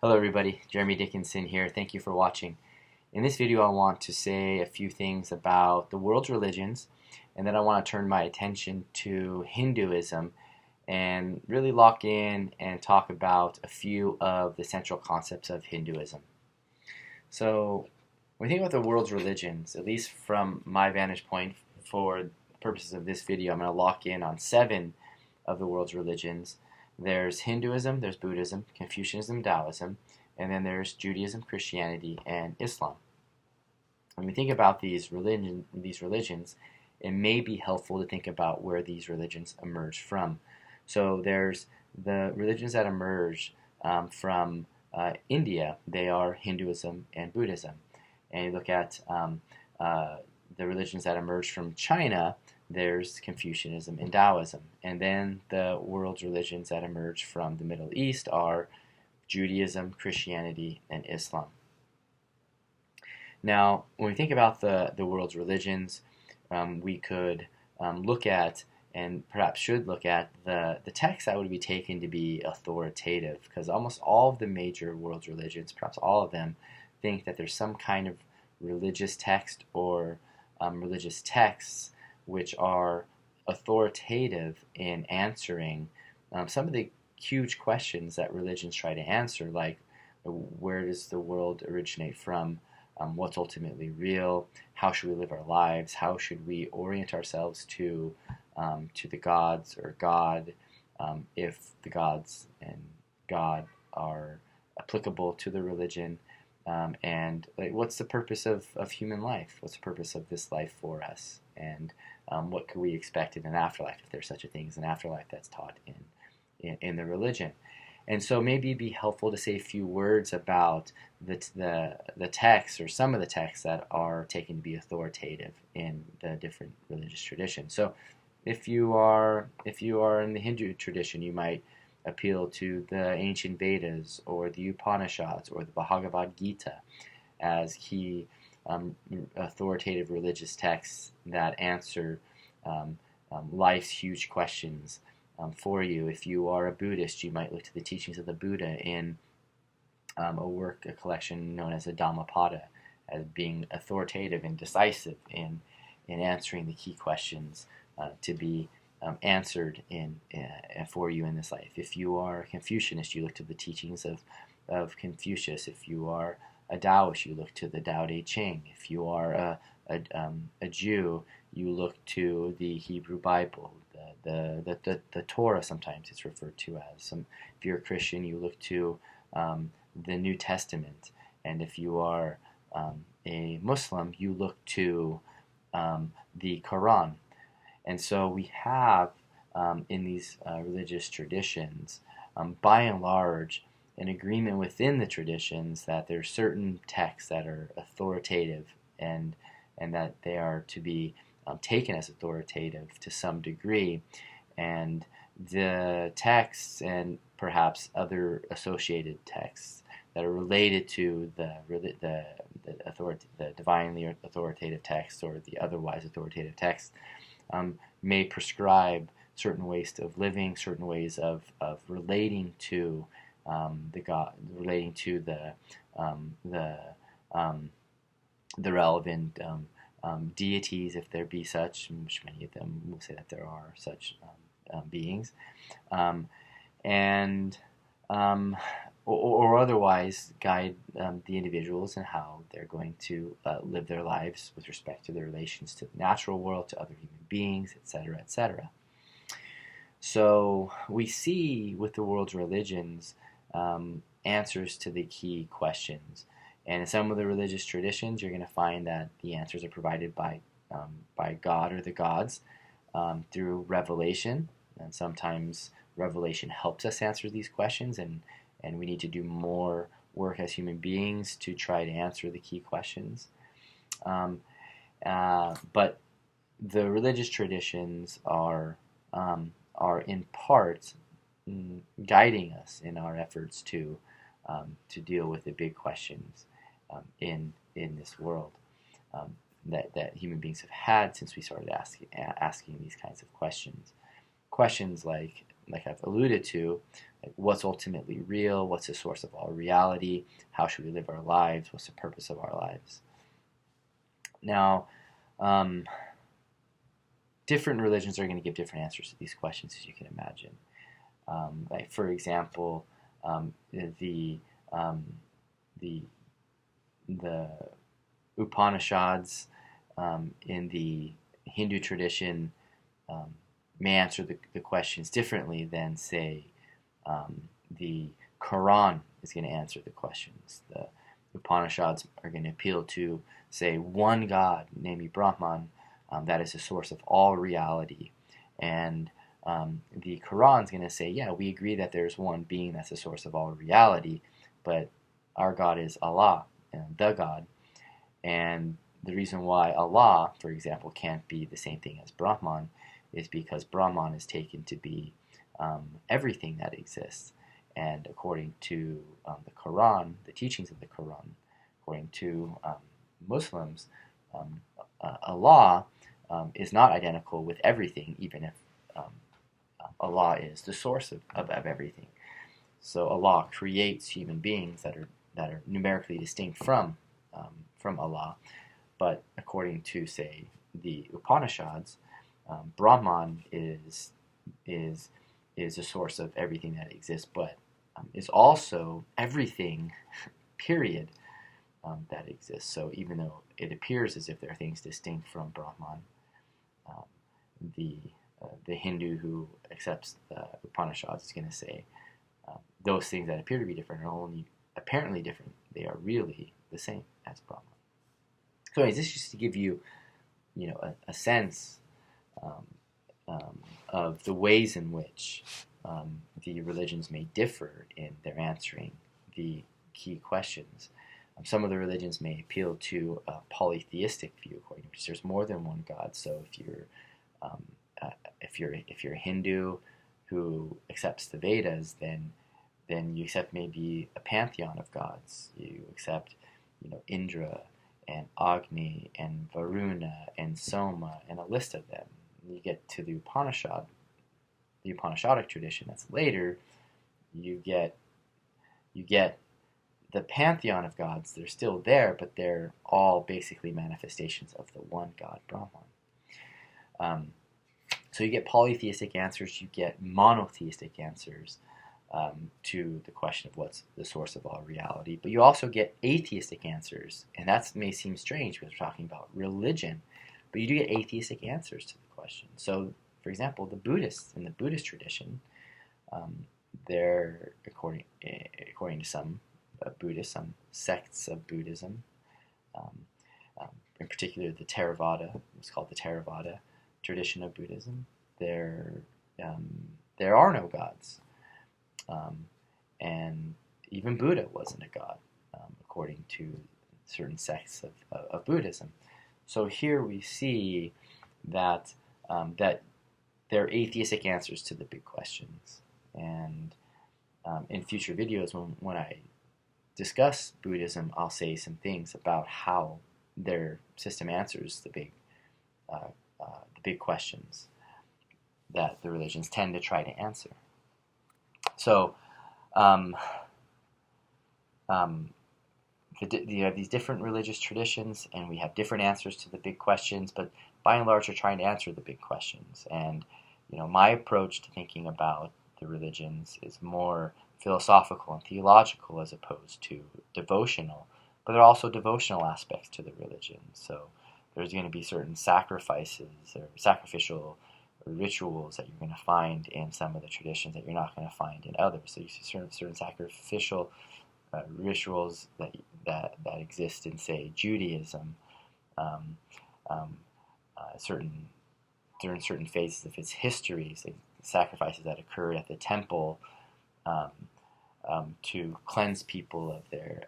Hello everybody, Jeremy Dickinson here. Thank you for watching. In this video I want to say a few things about the world's religions, and then I want to turn my attention to Hinduism and really lock in and talk about a few of the central concepts of Hinduism. So when we think about the world's religions, at least from my vantage point for the purposes of this video, I'm going to lock in on 7 of the world's religions. There's Hinduism, there's Buddhism, Confucianism, Taoism, and then there's Judaism, Christianity, and Islam. When we think about these religions, it may be helpful to think about where these religions emerged from. So there's the religions that emerged from India. They are Hinduism and Buddhism. And you look at the religions that emerged from China, there's Confucianism and Taoism. And then the world's religions that emerge from the Middle East are Judaism, Christianity, and Islam. Now, when we think about the world's religions, we could look at, and perhaps should look at, the texts that would be taken to be authoritative, because almost all of the major world's religions, perhaps all of them, think that there's some kind of religious text or religious texts which are authoritative in answering some of the huge questions that religions try to answer, like where does the world originate from, what's ultimately real, how should we live our lives, how should we orient ourselves to the gods or God, if the gods and God are applicable to the religion, and like, what's the purpose of human life? What's the purpose of this life for us? And what could we expect in an afterlife, if there's such a thing as an afterlife that's taught in the religion? And so maybe it'd be helpful to say a few words about the texts, or some of the texts that are taken to be authoritative in the different religious traditions. So if you are in the Hindu tradition, you might appeal to the ancient Vedas or the Upanishads or the Bhagavad Gita as key authoritative religious texts that answer life's huge questions for you. If you are a Buddhist, you might look to the teachings of the Buddha in a collection known as the Dhammapada, as being authoritative and decisive in answering the key questions to be answered for you in this life. If you are a Confucianist, you look to the teachings of Confucius. If you are a Taoist, you look to the Tao Te Ching. If you are a Jew, you look to the Hebrew Bible, the Torah. Sometimes it's referred to as. If you're a Christian, you look to the New Testament, and if you are a Muslim, you look to the Quran. And so we have in these religious traditions, by and large, an agreement within the traditions that there are certain texts that are authoritative, and that they are to be taken as authoritative to some degree. And the texts, and perhaps other associated texts that are related to the divinely authoritative text or the otherwise authoritative text, may prescribe certain ways of living, certain ways of relating to the God, relating to the relevant deities, if there be such, which many of them will say that there are such beings, and or otherwise guide the individuals in how they're going to live their lives with respect to their relations to the natural world, to other human beings, etc., etc. So we see with the world's religions answers to the key questions. And in some of the religious traditions, you're going to find that the answers are provided by God or the gods through revelation. And sometimes revelation helps us answer these questions, and we need to do more work as human beings to try to answer the key questions. But the religious traditions are in part guiding us in our efforts to deal with the big questions in this world that human beings have had since we started asking these kinds of questions. Questions like I've alluded to, Like, what's ultimately real? What's the source of all reality? How should we live our lives? What's the purpose of our lives? Now, different religions are going to give different answers to these questions, as you can imagine. Like, for example, the the Upanishads in the Hindu tradition may answer the questions differently than, say, the Quran is going to answer the questions. The Upanishads are going to appeal to, say, one God, namely Brahman, that is the source of all reality. And the Quran is going to say, yeah, we agree that there's one being that's the source of all reality, but our God is Allah, the God. And the reason why Allah, for example, can't be the same thing as Brahman is because Brahman is taken to be everything that exists. And according to the Quran, the teachings of the Quran, according to Muslims, Allah is not identical with everything, even if Allah is the source of everything. So Allah creates human beings that are numerically distinct from Allah, but according to, say, the Upanishads, Brahman is the source of everything that exists, but is also everything, period, that exists. So even though it appears as if there are things distinct from Brahman, the Hindu who accepts the Upanishads is going to say those things that appear to be different are only apparently different. They are really the same as Brahman. So anyways, this is just to give you, a sense of the ways in which the religions may differ in their answering the key questions. Some of the religions may appeal to a polytheistic view, according to which there's more than one God. So if you're a Hindu who accepts the Vedas, then you accept maybe a pantheon of gods. You accept, Indra and Agni and Varuna and Soma and a list of them. You get to the Upanishadic tradition that's later, you get the pantheon of gods. They're still there, but they're all basically manifestations of the one God, Brahman. So you get polytheistic answers, you get monotheistic answers to the question of what's the source of all reality. But you also get atheistic answers, and that may seem strange because we're talking about religion, but you do get atheistic answers to the question. So, for example, the Buddhists in the Buddhist tradition, they're according to some Buddhists, some sects of Buddhism, in particular the Theravada, it's called the Theravada tradition of Buddhism. There are no gods, and even Buddha wasn't a god, according to certain sects of Buddhism. So here we see that there are atheistic answers to the big questions, and in future videos when I discuss Buddhism, I'll say some things about how their system answers the big questions that the religions tend to try to answer. So you have these different religious traditions, and we have different answers to the big questions, but by and large, we're trying to answer the big questions. And my approach to thinking about the religions is more philosophical and theological as opposed to devotional. But there are also devotional aspects to the religion. So there's going to be certain sacrifices or sacrificial rituals that you're going to find in some of the traditions that you're not going to find in others. So you see certain sacrificial rituals that exist in, say, Judaism, during certain phases of its history, say, sacrifices that occur at the temple to cleanse people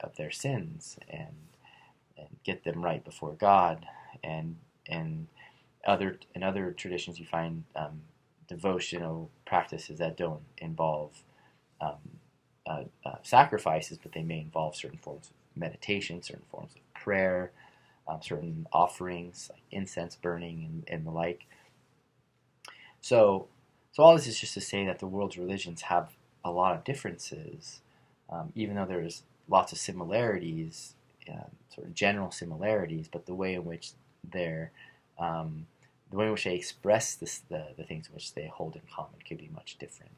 of their sins and get them right before God, and in other traditions you find devotional practices that don't involve sacrifices, but they may involve certain forms of meditation, certain forms of prayer, certain offerings like incense burning and the like. So all this is just to say that the world's religions have a lot of differences, even though there's lots of similarities, sort of general similarities, but the way in which they're the way in which they express the things in which they hold in common could be much different.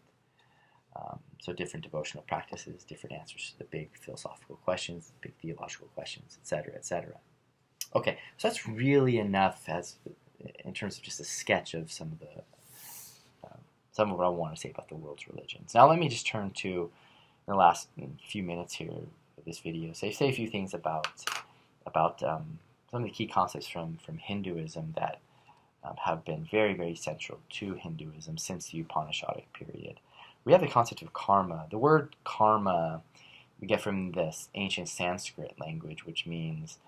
So different devotional practices, different answers to the big philosophical questions, big theological questions, etc., etc. Okay, so that's really enough in terms of just a sketch of some of what I want to say about the world's religions. Now let me just turn to, in the last few minutes here of this video, say a few things about some of the key concepts from Hinduism that have been very, very central to Hinduism since the Upanishadic period. We have the concept of karma. The word karma we get from this ancient Sanskrit language, which means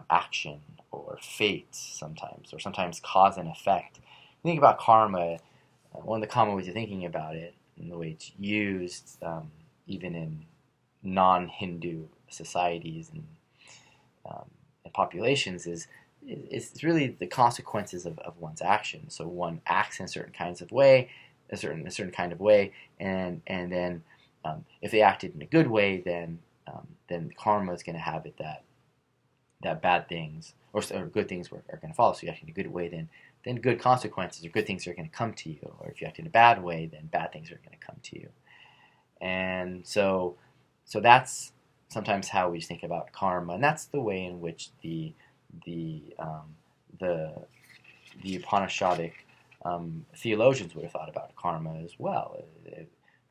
action or fate sometimes, or sometimes cause and effect. You think about karma, one of the common ways of thinking about it, and the way it's used even in non-Hindu societies and populations, is it's really the consequences of one's actions. So one acts in certain kinds of way, a certain kind of way, and then if they acted in a good way, then karma is going to have it that bad things or good things are going to follow. So you act in a good way, then good consequences or good things are going to come to you. Or if you act in a bad way, then bad things are going to come to you. And so that's sometimes how we think about karma, and that's the way in which the Upanishadic theologians would have thought about karma as well.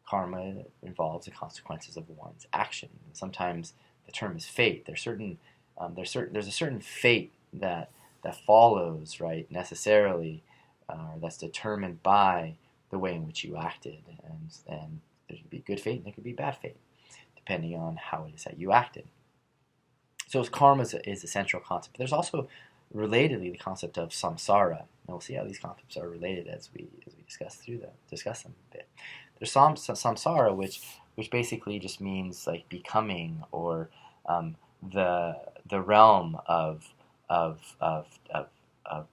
Karma involves the consequences of one's action. Sometimes the term is fate. There's a certain fate that follows, right, necessarily, that's determined by the way in which you acted, and there could be good fate and there could be bad fate, depending on how it is that you acted. So karma is a central concept. But there's also, relatedly, the concept of samsara. And we'll see how these concepts are related as we discuss them a bit. There's samsara, which basically just means like becoming, or the realm of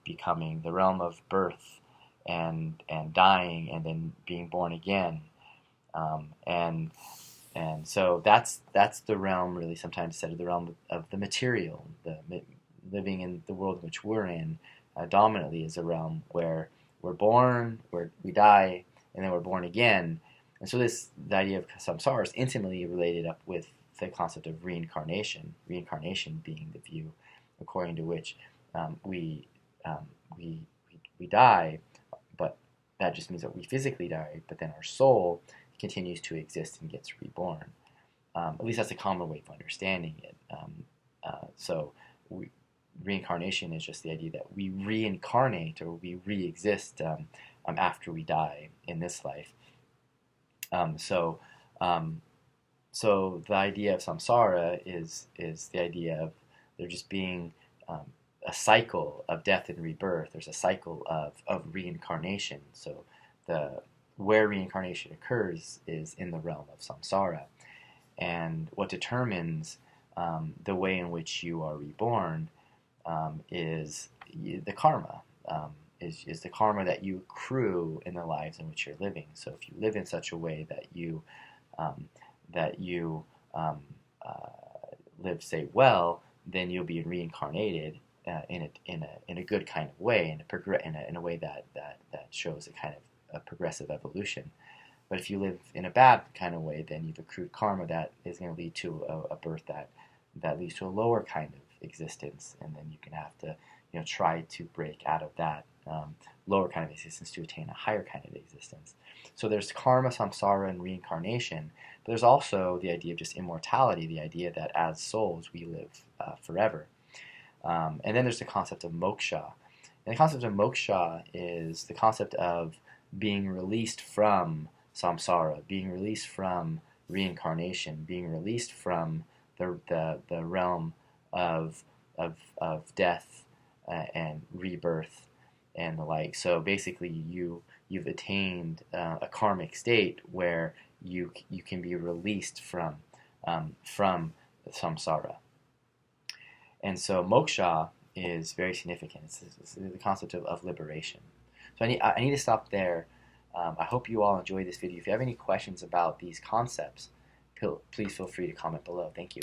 becoming, the realm of birth and dying and then being born again, and so that's the realm, really sometimes said, of the realm of the material, living in the world in which we're in, dominantly is a realm where we're born, where we die, and then we're born again. And so the idea of samsara is intimately related up with the concept of reincarnation. Reincarnation being the view according to which we die, but that just means that we physically die, but then our soul continues to exist and gets reborn. At least that's a common way of understanding it. Reincarnation is just the idea that we reincarnate, or we re-exist after we die in this life. So the idea of samsara is the idea of there just being a cycle of death and rebirth. There's a cycle of reincarnation. So where reincarnation occurs is in the realm of samsara. And what determines the way in which you are reborn is the karma, is the karma that you accrue in the lives in which you're living. So if you live in such a way that you live, say, well, then you'll be reincarnated in a good kind of way, in a way that shows a kind of a progressive evolution. But if you live in a bad kind of way, then you've accrued karma that is going to lead to a birth that leads to a lower kind of existence, and then you can have to try to break out of that lower kind of existence to attain a higher kind of existence. So there's karma, samsara, and reincarnation. But there's also the idea of just immortality, the idea that as souls we live forever. And then there's the concept of moksha. And the concept of moksha is the concept of being released from samsara, being released from reincarnation, being released from the realm of death and rebirth and the like. So basically, you've attained a karmic state where you can be released from samsara. And so moksha is very significant. It's the concept of liberation. So I need to stop there I hope you all enjoyed this video. If you have any questions about these concepts, please feel free to comment below. Thank you.